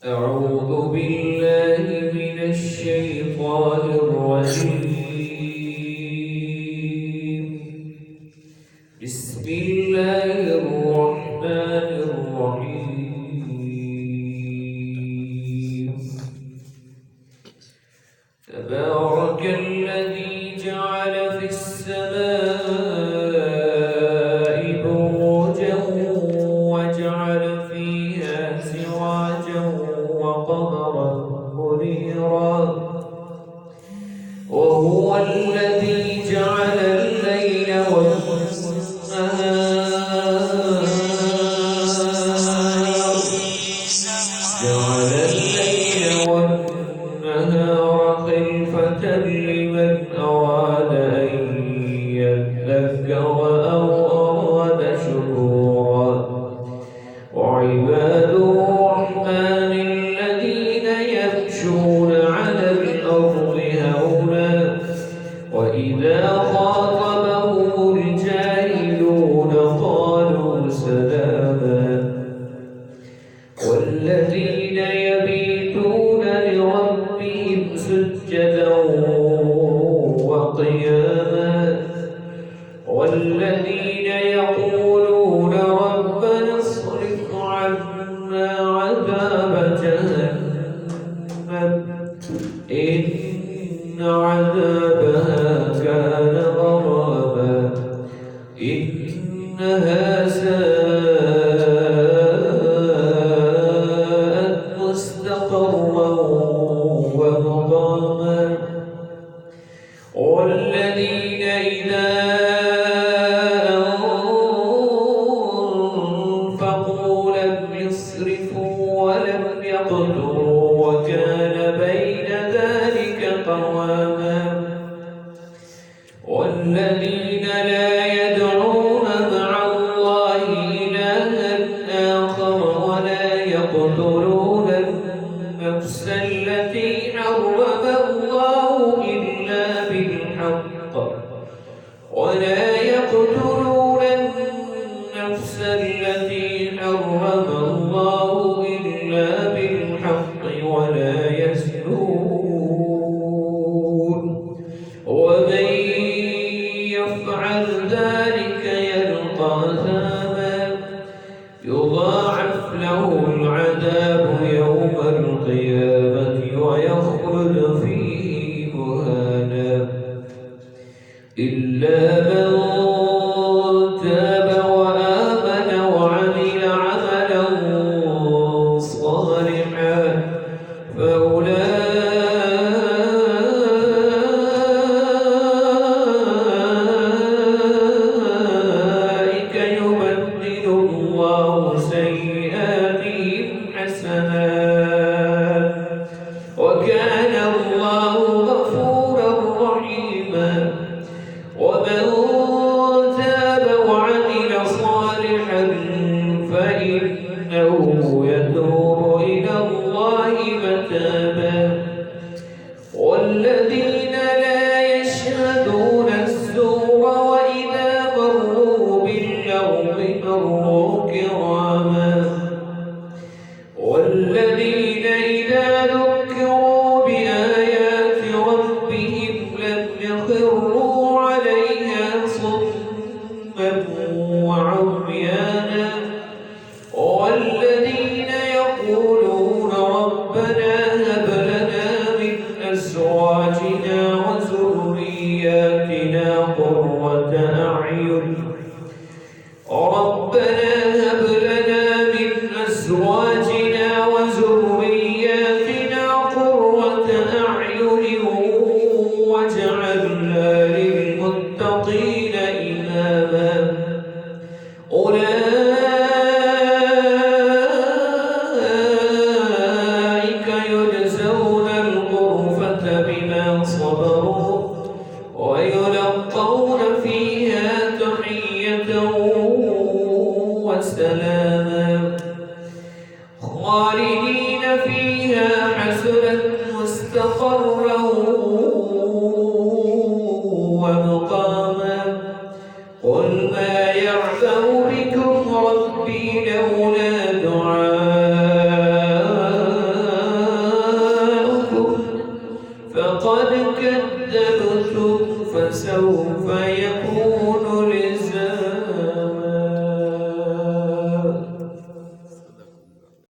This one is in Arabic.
أعوذ بالله من الشيطان الرجيم. بسم الله الرحمن الرحيم. تبارك الذي جعل في السماء بروجا وجعل فيها سراجا وقمرا منيرا، وهو الذي جعل الليل والنهار خلفة لمن أراد أن يذكر أو أراد شكورا. وعباد الرحمن الذين يمشون على الأرض هونا وإذا خاطبهم الجاهلون قالوا سلاما. والذين يبيتون لربهم سجدا وقياما، والذين يقولون ربنا اصرف عنا عذاب جهنم إن عذابها كان غراما إنها ساءت مستقرا ومقاما. والذين إذا أنفقوا لم يسرفوا ولم يقتروا وكان بين ذلك قواما. والذين لا يدعون مع الله إلها آخر ولا يقتلون النفس التي حرم الله إلا بالحق ولا يقتلون النفس التي حرم الله إلا بالحق ولا يزنون، ومن يفعل ذلك يلقى أثاما يضاعف له العذاب يوم القيامة ويخلد فيه مهانا إلا من تاب وآمن وعمل عملا صالحا فأولئك يبدل الله سيئاتهم حسنات وكان الله غفورا رحيما. ومن تاب وعمل صالحا فإنه يتوب إلى الله متابا. والذين لا يشهدون الزور وإذا مروا باللغو مروا كراما. والذين إذا ذكروا بآيات ربهم لم يخروا عليها صما وعميانا. والذين يقولون ربنا هب لنا من أزواجنا وذرياتنا قرة أعين ربنا هب لنا من أزواجنا وذرياتنا قرة أعين واجعلنا للمتقين إماما. أولئك يجزون الغرفة بما صبروا ويلقون فيها تحية وسلاما خالدين فيها حسنت مستقرا ومقاما. قل ما يعبأ بكم ربي لولا دعاؤكم وكذبتم فسوف يكون